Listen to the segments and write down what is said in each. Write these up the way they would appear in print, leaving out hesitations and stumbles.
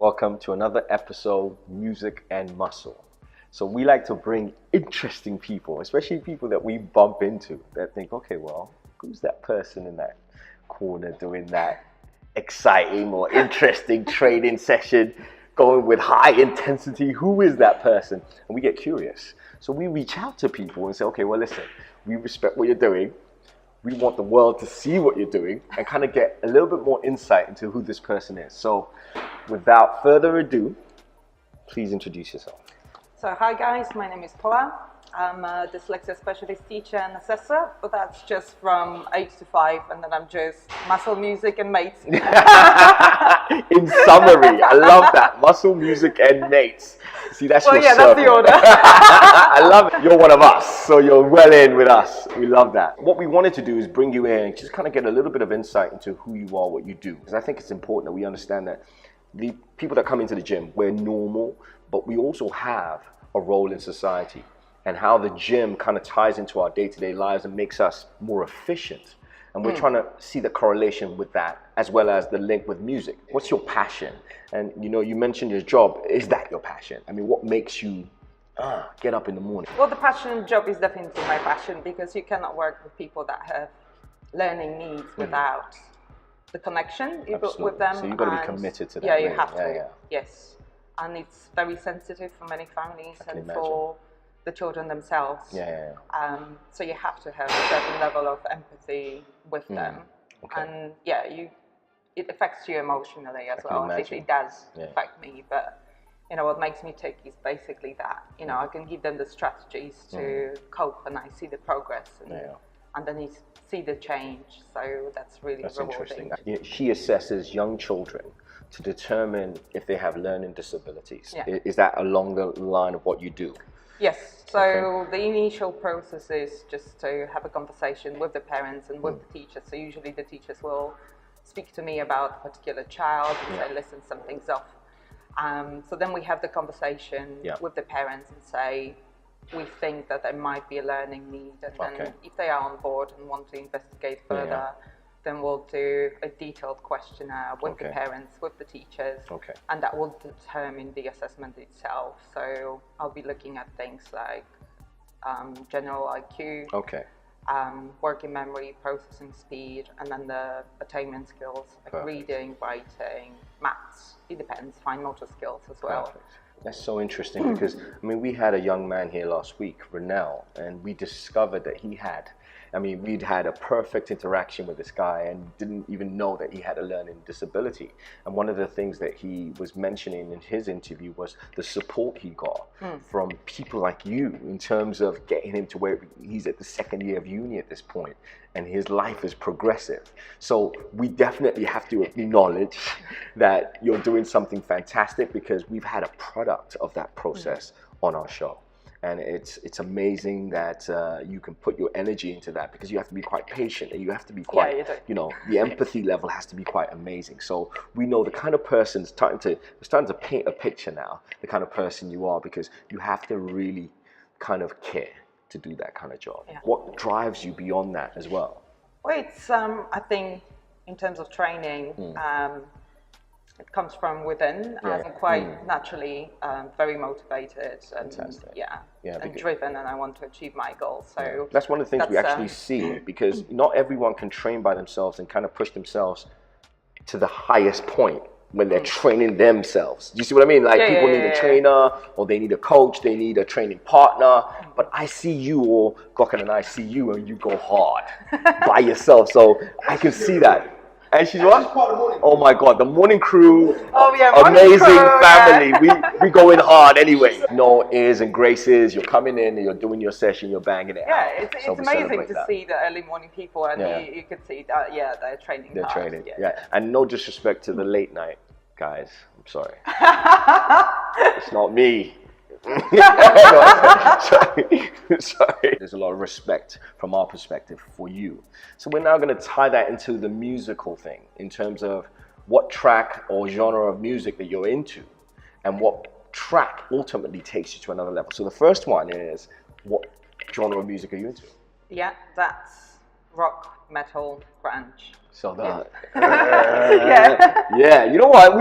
Welcome to another episode, Music and Muscle. So we like to bring interesting people, especially people that we bump into that think, okay, well, who's that person in that corner doing that exciting or interesting training session, going with high intensity? Who is that person? And we get curious. So we reach out to people and say, okay, well, listen, we respect what you're doing. We want the world to see what you're doing and kind of get a little bit more insight into who this person is. So without further ado, please introduce yourself. So hi guys, my name is Pola. I'm a dyslexia specialist teacher and assessor, but that's just from 8 to 5, and then I'm just muscle, music and mates. In summary, I love that. Muscle, music and mates. See, that's your circle. That's the order. I love it. You're one of us, so you're well in with us. We love that. What we wanted to do is bring you in and just kind of get a little bit of insight into who you are, what you do. Because I think it's important that we understand that the people that come into the gym, we're normal, but we also have a role in society, and how the gym kind of ties into our day-to-day lives and makes us more efficient. And we're trying to see the correlation with that, as well as the link with music. What's your passion? And you mentioned your job. Is that your passion? I mean, what makes you get up in the morning? Well, the passion job is definitely my passion, because you cannot work with people that have learning needs without the connection you build with them. So you've got to be committed to that. Yeah, you have to. Yes. And it's very sensitive for many families and for the children themselves. So you have to have a certain level of empathy with them. And it affects you emotionally as well. At least it does affect me. But what makes me tick is basically that. I can give them the strategies to cope, and I see the progress, and then you see the change. So that's really rewarding. Interesting. She assesses young children to determine if they have learning disabilities. Is that along the line of what you do? Yes. So the initial process is just to have a conversation with the parents and with the teachers. So usually the teachers will speak to me about a particular child and say, listen, something's off. So then we have the conversation with the parents and say, we think that there might be a learning need. And then if they are on board and want to investigate further, then we'll do a detailed questionnaire with the parents, with the teachers, and that will determine the assessment itself. So I'll be looking at things like general IQ, working memory, processing speed, and then the attainment skills like reading, writing, maths. It depends, fine motor skills as well. That's so interesting because, we had a young man here last week, Renell, and we discovered that we'd had a perfect interaction with this guy and didn't even know that he had a learning disability. And one of the things that he was mentioning in his interview was the support he got from people like you in terms of getting him to where he's at the second year of uni at this point, and his life is progressive. So we definitely have to acknowledge that you're doing something fantastic, because we've had a product of that process on our show. And it's amazing that you can put your energy into that, because you have to be quite patient and you have to be quite, the empathy level has to be quite amazing. So we know the kind of person, we're starting to paint a picture now, the kind of person you are, because you have to really kind of care to do that kind of job. What drives you beyond that as well? Well, it's, I think, in terms of training, it comes from within. I'm quite naturally very motivated and and driven, and I want to achieve my goals. So that's one of the things we actually see, because not everyone can train by themselves and kind of push themselves to the highest point when they're training themselves. Do you see what I mean? Like people need a trainer, or they need a coach, they need a training partner. But I see you, or Glocken and I see you, and you go hard by yourself. So I can see that. And she's what? Oh my God, the morning crew, amazing family. We go in hard anyway. No airs and graces. You're coming in and you're doing your session, you're banging it out. It's amazing to see the early morning people, and you can see that, they're training hard. They're training, And no disrespect to the late night guys. I'm sorry. It's not me. Sorry. There's a lot of respect from our perspective for you. So we're now going to tie that into the musical thing, in terms of what track or genre of music that you're into, and what track ultimately takes you to another level. So the first one is, what genre of music are you into? Yeah, that's rock, metal, grunge. So you know what?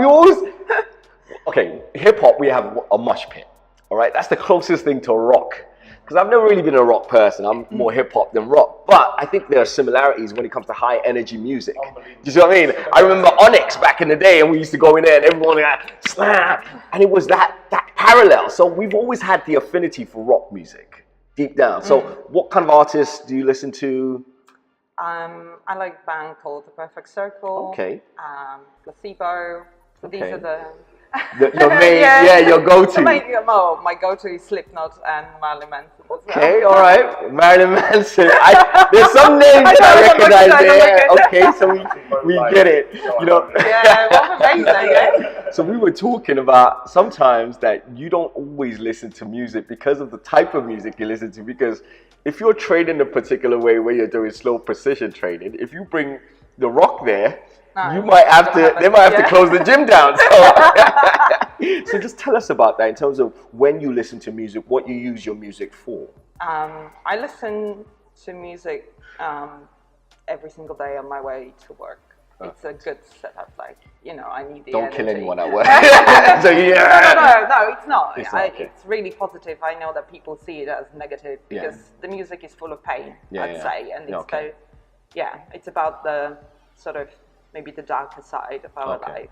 Okay, hip hop, we have a mosh pit. All right, that's the closest thing to rock. Because I've never really been a rock person. I'm more hip hop than rock. But I think there are similarities when it comes to high energy music. You see what I mean? I remember Onyx back in the day, and we used to go in there, and everyone like slam, and it was that parallel. So we've always had the affinity for rock music deep down. So what kind of artists do you listen to? I like a band called The Perfect Circle. Okay. Placebo. So these are the your main, your go-to. My go-to is Slipknot and Marilyn Manson as well. Okay, all right. Marilyn Manson. There's some names I recognize there. Okay, so we get it. You know. Yeah, what was amazing. So we were talking about sometimes that you don't always listen to music because of the type of music you listen to. Because if you're training a particular way where you're doing slow precision training, if you bring the rock there, you might have to. They might have to close the gym down. So just tell us about that in terms of when you listen to music, what you use your music for. I listen to music every single day on my way to work. It's a good setup. Like, you know, I need the Don't energy. kill anyone at work. So, no, it's not. It's really positive. I know that people see it as negative because the music is full of pain, I'd say, and it's it's about the sort of maybe the darker side of our life.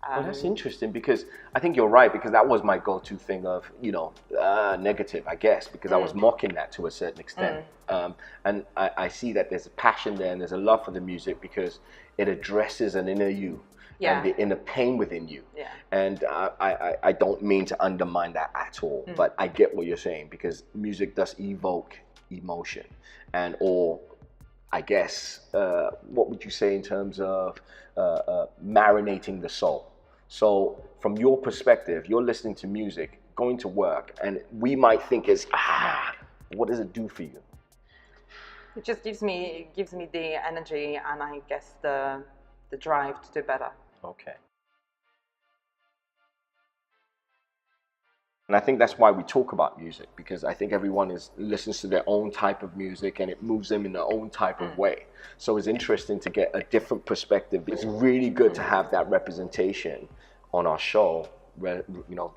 Well, that's interesting because I think you're right, because that was my go-to thing of, negative, I guess, because I was mocking that to a certain extent. And I see that there's a passion there and there's a love for the music because it addresses an inner you and the inner pain within you. Yeah. And I don't mean to undermine that at all, but I get what you're saying because music does evoke emotion or I guess, what would you say in terms of marinating the soul? So from your perspective, you're listening to music, going to work, and we might think what does it do for you? It just gives me the energy and I guess the drive to do better. Okay. And I think that's why we talk about music, because I think everyone listens to their own type of music and it moves them in their own type of way. So it's interesting to get a different perspective. It's really good to have that representation on our show, in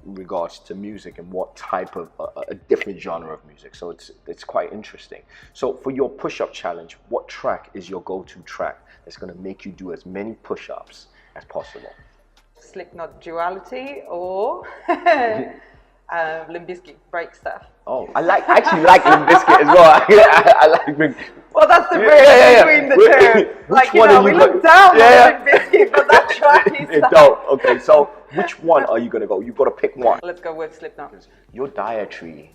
regards to music and what type of a different genre of music. So it's quite interesting. So for your push-up challenge, what track is your go-to track that's going to make you do as many push-ups as possible? Slipknot Duality or Limp Bizkit, Break Stuff. Oh, I actually like Limp Bizkit as well. I like. Well, that's the bridge between the two. Like, we look down on Limp Bizkit, but that track is dope. Okay, so which one are you gonna go? You've got to pick one. Let's go with Slipknot. Your dietary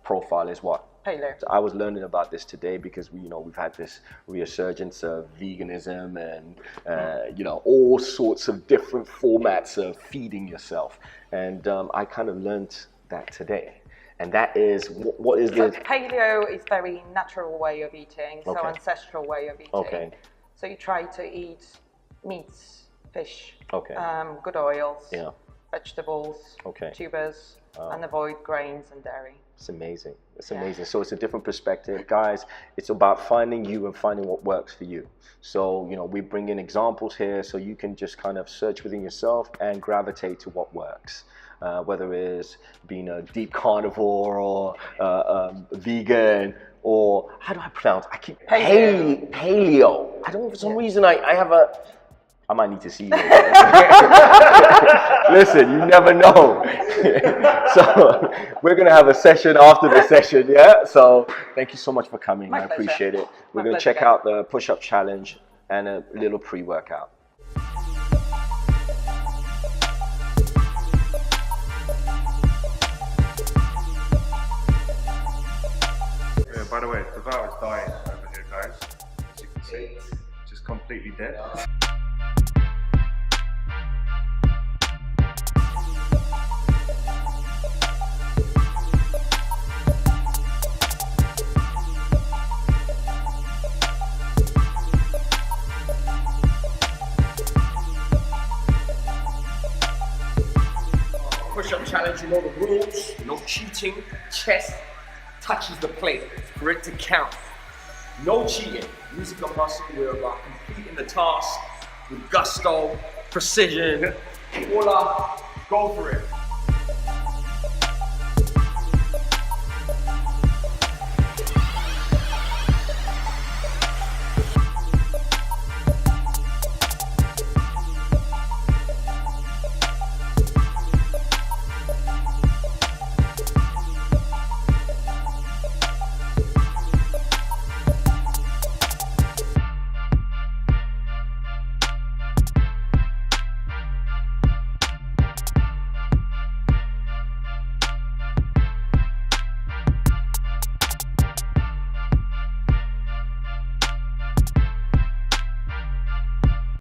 profile is what? Paleo. So I was learning about this today because we've had this resurgence of veganism and all sorts of different formats of feeding yourself, and I kind of learned that today. And that is what is so paleo is very natural way of eating, so ancestral way of eating. Okay. So you try to eat meats, fish, good oils, vegetables, tubers, and avoid grains and dairy. It's amazing. It's amazing. So it's a different perspective. Guys, it's about finding you and finding what works for you. So, we bring in examples here so you can just kind of search within yourself and gravitate to what works. Whether it's being a deep carnivore or vegan or, how do I pronounce? I keep paleo. I don't, for some reason, I might need to see you. Listen, you never know. So we're going to have a session after the session, yeah? So thank you so much for coming. I appreciate it. We're going to check out the push-up challenge and a little pre-workout. Yeah, by the way, Devour is dying over here, guys. As you can see, just completely dead. Push-up challenge, you know the rules. No cheating. Chest touches the plate for it to count. No cheating. Music and muscle, we're about completing the task with gusto, precision, Pola, go for it.